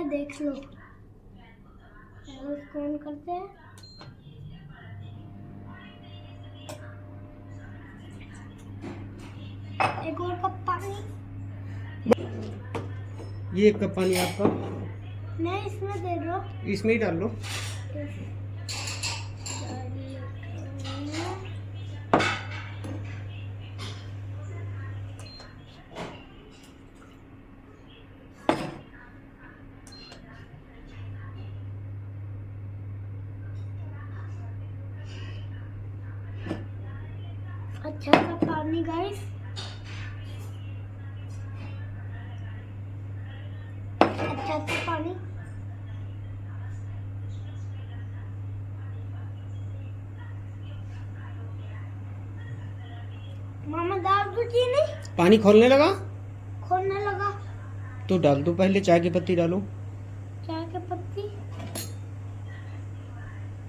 देख लो। उसको ऑन करते हैं। एक और कप पानी। ये 1 कप पानी आपका। नहीं, इसमें दे दो। इसमें ही डाल लो। अच्छा सा पानी गाइस। अच्छा सा पानी। मामा डाल दो चीनी। पानी खोलने लगा। खोलने लगा। तो डाल दो, पहले चाय की पत्ती डालो। चाय की पत्ती।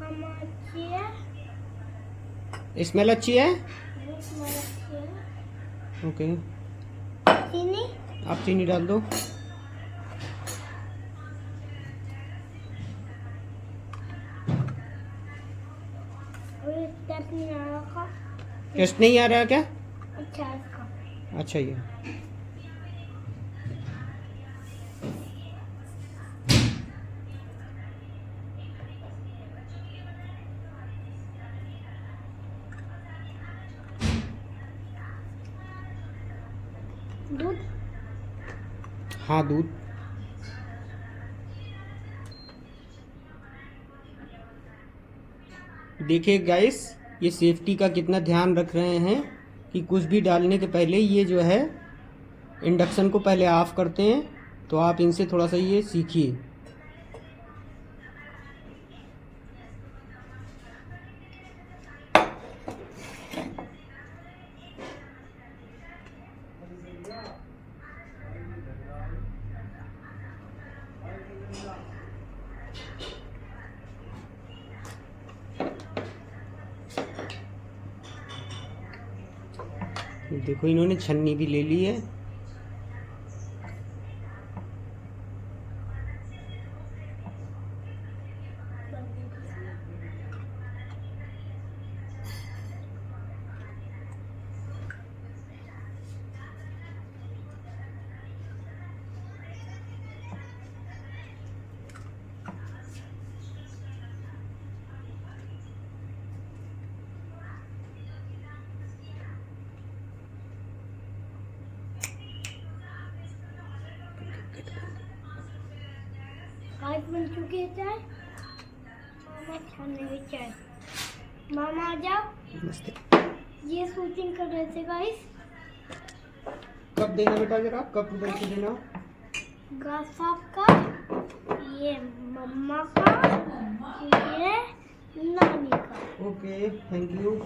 मामा अच्छी है। स्मेल अच्छी है। स्मेल अच्छी है। ओके। चीनी। आप चीनी डाल दो। टेस्ट नहीं आ रहा। टेस्ट नहीं आ रहा क्या? अच्छा है इसका। अच्छा ये दूध। हाँ दूध। देखिए गाइस, ये सेफ्टी का कितना ध्यान रख रहे हैं कि कुछ भी डालने के पहले ये जो है इंडक्शन को पहले ऑफ करते हैं। तो आप इनसे थोड़ा सा ये सीखिए। देखो इन्होंने छन्नी भी ले ली है। गाइस बन चुकी है चाय। मामा छाने में चाय। मामा आ जाओ। नमस्ते। ये शूटिंग कर रहे थे गाइस। कब देना बेटा, जरा कब उधर से देना। गाइस साहब का, ये मम्मा का, ये नानी का। Okay thank you.